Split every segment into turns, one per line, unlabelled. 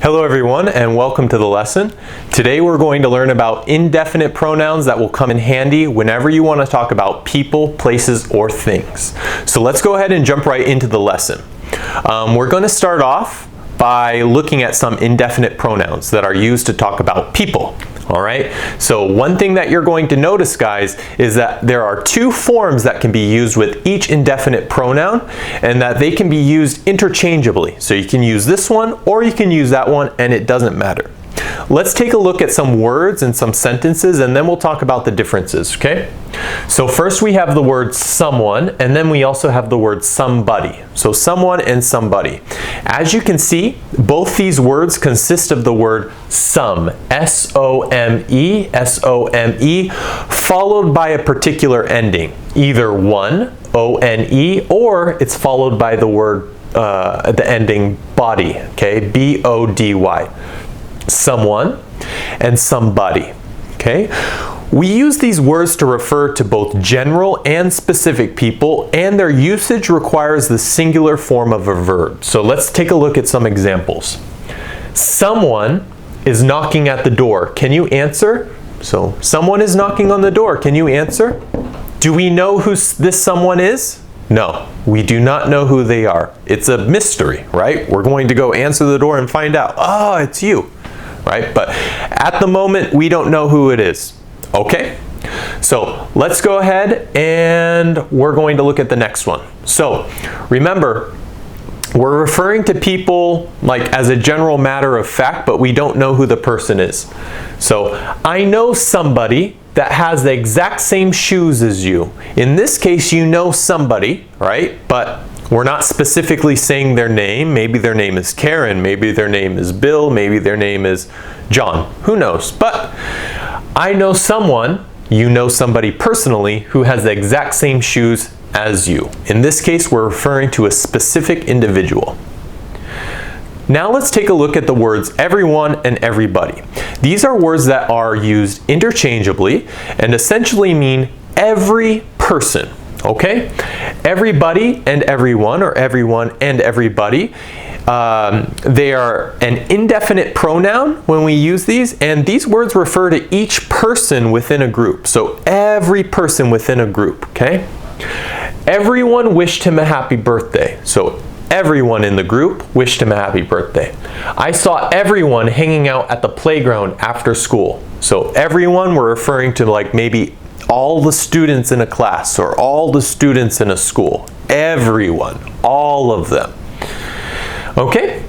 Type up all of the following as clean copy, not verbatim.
Hello everyone and welcome to the lesson. Today we're going to learn about indefinite pronouns that will come in handy whenever you want to talk about people, places, or things. So let's go ahead and jump right into the lesson. We're going to start off by looking at some indefinite pronouns that are used to talk about people. Alright, so one thing that you're going to notice, guys, is that there are two forms that can be used with each indefinite pronoun and that they can be used interchangeably. So you can use this one or you can use that one and it doesn't matter. Let's take a look at some words and some sentences and then we'll talk about the differences, okay? So first we have the word someone and then we also have the word somebody. So someone and somebody. As you can see, both these words consist of the word some, S-O-M-E, S-O-M-E, followed by a particular ending, either one, O-N-E, or it's followed by the word, the ending body, okay, B-O-D-Y. Someone and somebody, okay? We use these words to refer to both general and specific people, and their usage requires the singular form of a verb. So let's take a look at some examples. Someone is knocking at the door. Can you answer? So someone is knocking on the door. Can you answer? Do we know who this someone is? No, we do not know who they are. It's a mystery, right? We're going to go answer the door and find out. Oh, it's you. Right? But at the moment, we don't know who it is. Okay? So let's go ahead and we're going to look at the next one. So remember, we're referring to people like as a general matter of fact, but we don't know who the person is. So I know somebody that has the exact same shoes as you. In this case, you know somebody, right? But we're not specifically saying their name. Maybe their name is Karen, maybe their name is Bill, maybe their name is John. Who knows? But I know someone, you know somebody personally, who has the exact same shoes as you. In this case, we're referring to a specific individual. Now let's take a look at the words everyone and everybody. These are words that are used interchangeably and essentially mean every person. Okay? Everybody and everyone, or everyone and everybody, they are an indefinite pronoun when we use these, and these words refer to each person within a group. So every person within a group, okay? Everyone wished him a happy birthday. So everyone in the group wished him a happy birthday. I saw everyone hanging out at the playground after school. So everyone, we're referring to like maybe all the students in a class or all the students in a school. Everyone, all of them. Okay?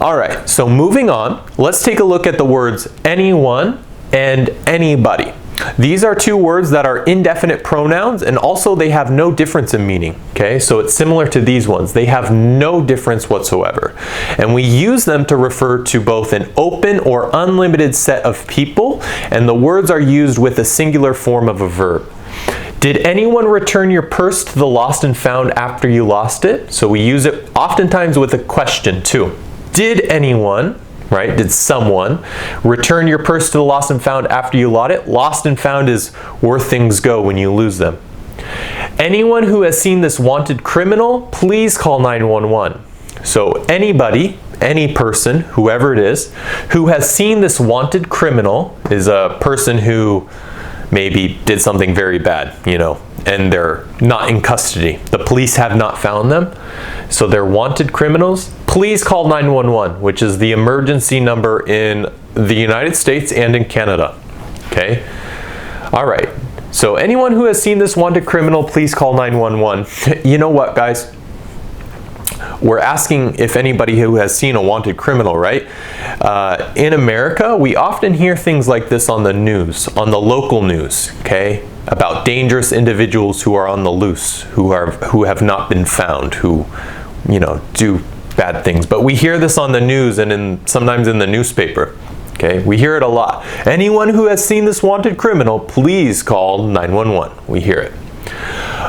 All right, so moving on, let's take a look at the words anyone and anybody. These are two words that are indefinite pronouns and also they have no difference in meaning. Okay, so it's similar to these ones. They have no difference whatsoever. And we use them to refer to both an open or unlimited set of people, and the words are used with a singular form of a verb. Did anyone return your purse to the lost and found after you lost it? So we use it oftentimes with a question too. Did anyone, right, did someone return your purse to the lost and found after you lost it? Lost and found is where things go when you lose them. Anyone who has seen this wanted criminal, please call 911. So anybody, any person, whoever it is, who has seen this wanted criminal is a person who maybe did something very bad, you know, and they're not in custody. The police have not found them, so they're wanted criminals. Please call 911, which is the emergency number in the United States and in Canada. Okay? All right. So anyone who has seen this wanted criminal, please call 911. You know what, guys? We're asking if anybody who has seen a wanted criminal, right? In America, we often hear things like this on the news, on the local news, okay? About dangerous individuals who are on the loose, who have not been found, who, you know, do bad things. But we hear this on the news and sometimes in the newspaper. Okay, we hear it a lot. Anyone who has seen this wanted criminal, please call 911. We hear it.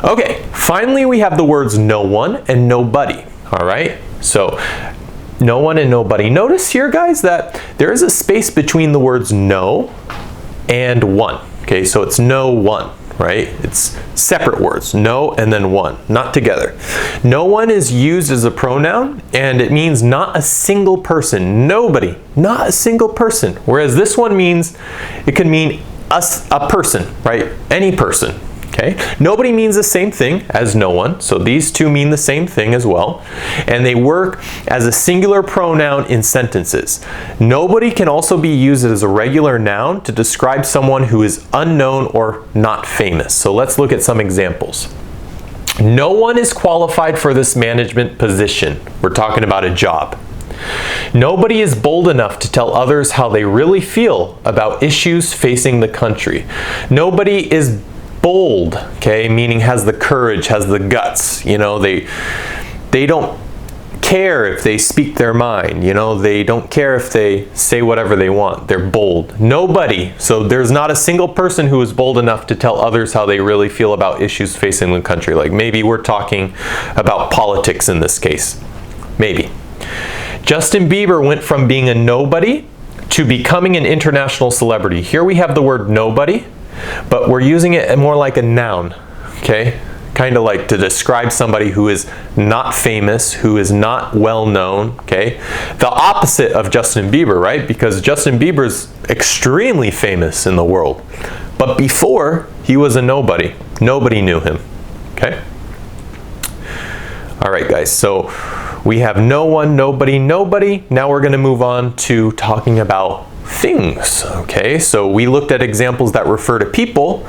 Okay, finally we have the words no one and nobody. All right, so no one and nobody. Notice here, guys, that there is a space between the words no and one. Okay, so it's no one, right? It's separate words, no and then one, not together. No one is used as a pronoun, and it means not a single person, nobody, not a single person. Whereas this one means, it can mean a person, right? Any person. Okay? Nobody means the same thing as no one, so these two mean the same thing as well, and they work as a singular pronoun in sentences. Nobody can also be used as a regular noun to describe someone who is unknown or not famous. So let's look at some examples. No one is qualified for this management position. We're talking about a job. Nobody is bold enough to tell others how they really feel about issues facing the country. Nobody is bold, okay, meaning has the courage, has the guts. You know, they don't care if they speak their mind. You know, they don't care if they say whatever they want. They're bold. Nobody. So there's not a single person who is bold enough to tell others how they really feel about issues facing the country. Like maybe we're talking about politics in this case. Maybe. Justin Bieber went from being a nobody to becoming an international celebrity. Here we have the word nobody, but we're using it more like a noun, okay? Kind of like to describe somebody who is not famous, who is not well known, okay? The opposite of Justin Bieber, right? Because Justin Bieber's extremely famous in the world. But before, he was a nobody. Nobody knew him, okay? All right, guys, so we have no one, nobody, nobody. Now we're going to move on to talking about things, okay? So we looked at examples that refer to people.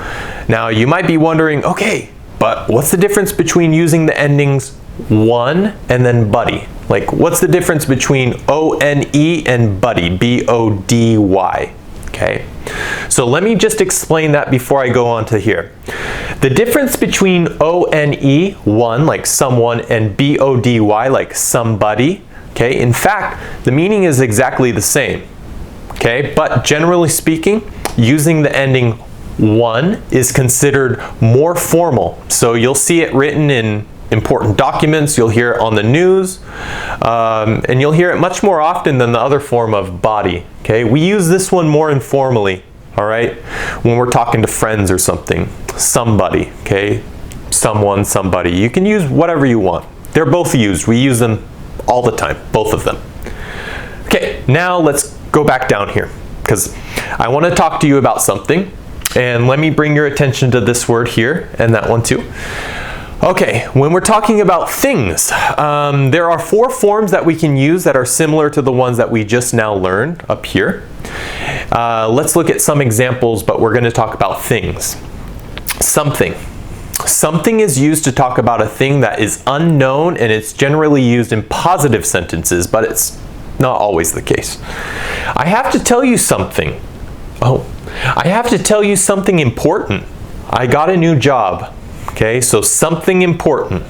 Now you might be wondering, okay, but what's the difference between using the endings one and then buddy? Like, what's the difference between O-N-E and buddy, B-O-D-Y, okay? So let me just explain that before I go on to here. The difference between O-N-E, one, like someone, and B-O-D-Y, like somebody, okay? In fact, the meaning is exactly the same. Okay, but generally speaking, using the ending one is considered more formal. So you'll see it written in important documents, you'll hear it on the news, and you'll hear it much more often than the other form of body. Okay, we use this one more informally, all right, when we're talking to friends or something. Somebody, okay, someone, somebody. You can use whatever you want. They're both used. We use them all the time, both of them. Okay, now let's go back down here because I want to talk to you about something, and let me bring your attention to this word here and that one too. Okay, when we're talking about things, there are 4 forms that we can use that are similar to the ones that we just now learned up here. Let's look at some examples, but we're going to talk about things. Something. Something is used to talk about a thing that is unknown, and it's generally used in positive sentences, but it's not always the case. I have to tell you something. Oh, I have to tell you something important. I got a new job. Okay, so something important.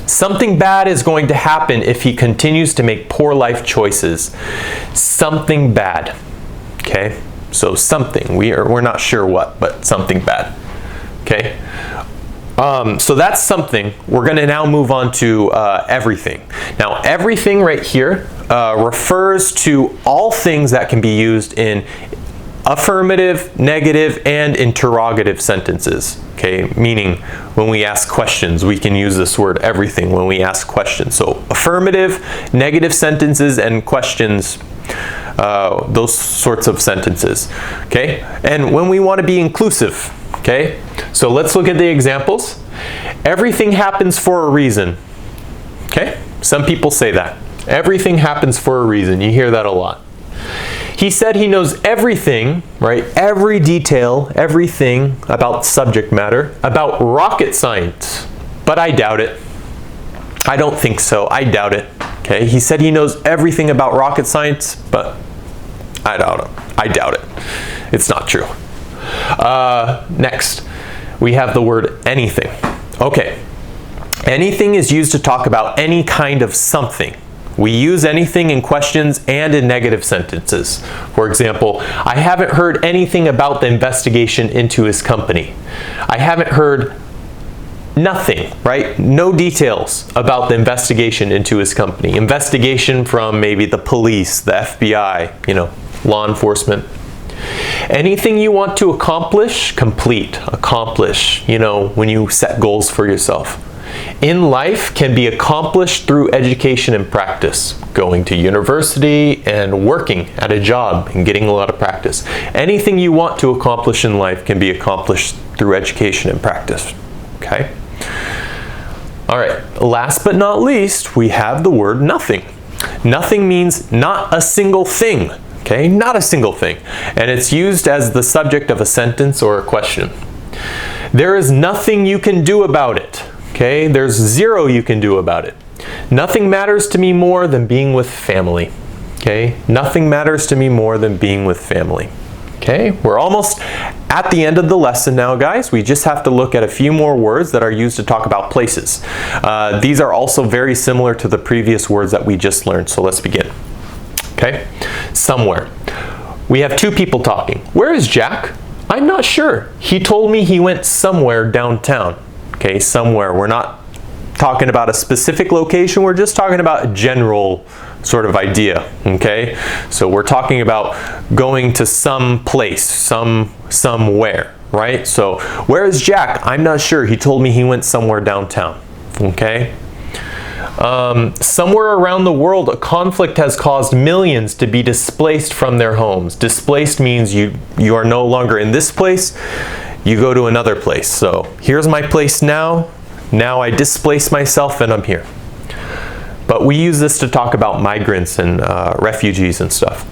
Something bad is going to happen if he continues to make poor life choices. Something bad. Okay, so something. We're not sure what, but something bad. Okay. So that's something. We're going to now move on to everything. Now, everything right here refers to all things that can be used in affirmative, negative, and interrogative sentences. Okay, meaning when we ask questions, we can use this word everything when we ask questions. So affirmative, negative sentences, and questions, those sorts of sentences. Okay, and when we want to be inclusive. Okay, so let's look at the examples. Everything happens for a reason. Okay, some people say that. Everything happens for a reason. You hear that a lot. He said he knows everything, right? Every detail, everything about subject matter, about rocket science. But I doubt it. I don't think so. I doubt it. Okay, he said he knows everything about rocket science, but I doubt it. I doubt it. It's not true. Next, we have the word anything. Okay, anything is used to talk about any kind of something. We use anything in questions and in negative sentences. For example, I haven't heard anything about the investigation into his company. I haven't heard nothing, right? No details about the investigation into his company. Investigation from maybe the police, the FBI, you know, law enforcement. Anything you want to accomplish, complete, accomplish, when you set goals for yourself. In life can be accomplished through education and practice, going to university and working at a job and getting a lot of practice. Anything you want to accomplish in life can be accomplished through education and practice. Okay? All right, last but not least, we have the word nothing. Nothing means not a single thing. Okay, not a single thing. And it's used as the subject of a sentence or a question. There is nothing you can do about it. Okay, there's zero you can do about it. Nothing matters to me more than being with family. Okay, nothing matters to me more than being with family. Okay, we're almost at the end of the lesson now, guys. We just have to look at a few more words that are used to talk about places. These are also very similar to the previous words that we just learned, so let's begin. Okay, somewhere. We have two people talking. Where is Jack? I'm not sure. He told me he went somewhere downtown. Okay, somewhere. We're not talking about a specific location. We're just talking about a general sort of idea. Okay, so we're talking about going to some place, somewhere, right? So where is Jack? I'm not sure. He told me he went somewhere downtown. Okay. Somewhere around the world, a conflict has caused millions to be displaced from their homes. Displaced means you are no longer in this place, you go to another place. So here's my place now. Now I displace myself and I'm here. But we use this to talk about migrants and refugees and stuff.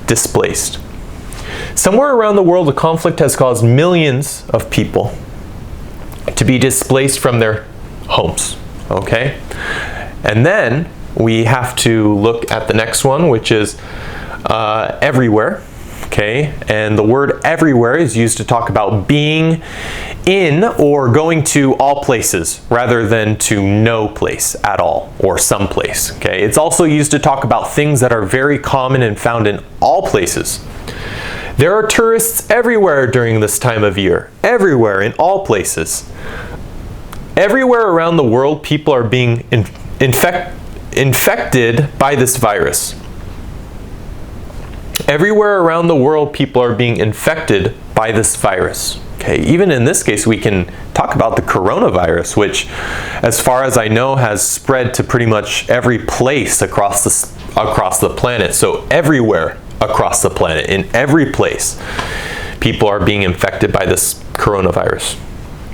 Displaced. Somewhere around the world, a conflict has caused millions of people to be displaced from their homes. Okay? And then we have to look at the next one, which is everywhere. Okay, and the word everywhere is used to talk about being in or going to all places rather than to no place at all or some place. Okay, it's also used to talk about things that are very common and found in all places. There are tourists everywhere during this time of year. Everywhere, in all places. Everywhere around the world, people are being infected by this virus. Everywhere around the world, people are being infected by this virus. Okay, even in this case, we can talk about the coronavirus, which, as far as I know, has spread to pretty much every place across the planet. So everywhere across the planet, in every place, people are being infected by this coronavirus.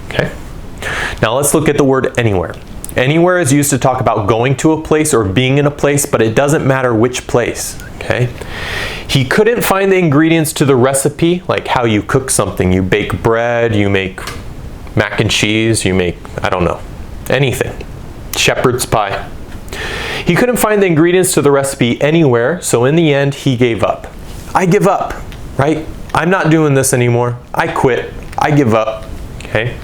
Okay. Now let's look at the word anywhere. Anywhere is used to talk about going to a place or being in a place, but it doesn't matter which place. Okay? He couldn't find the ingredients to the recipe, like how you cook something. You bake bread, you make mac and cheese, you make, I don't know, anything. Shepherd's pie. He couldn't find the ingredients to the recipe anywhere, so in the end, he gave up. I give up, right? I'm not doing this anymore. I quit. I give up. Okay?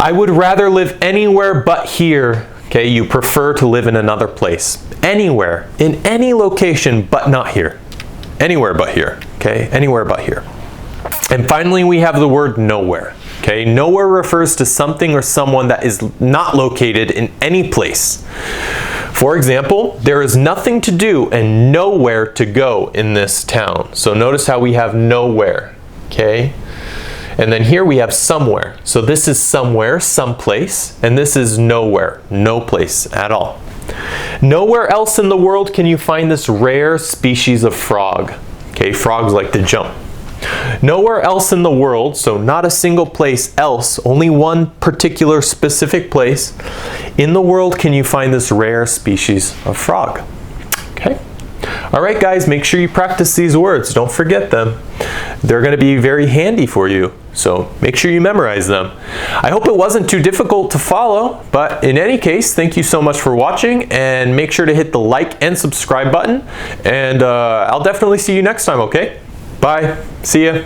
I would rather live anywhere but here. Okay, you prefer to live in another place. Anywhere, in any location, but not here. Anywhere but here. Okay, anywhere but here. And finally, we have the word nowhere. Okay, nowhere refers to something or someone that is not located in any place. For example, there is nothing to do and nowhere to go in this town. So notice how we have nowhere. Okay. And then here we have somewhere. So this is somewhere, someplace, and this is nowhere, no place at all. Nowhere else in the world can you find this rare species of frog. Okay, frogs like to jump. Nowhere else in the world, so not a single place else, only one particular specific place in the world can you find this rare species of frog. Okay. All right, guys, make sure you practice these words. Don't forget them. They're going to be very handy for you, so make sure you memorize them. I hope it wasn't too difficult to follow, but in any case, thank you so much for watching, and make sure to hit the like and subscribe button, and I'll definitely see you next time, okay? Bye. See ya.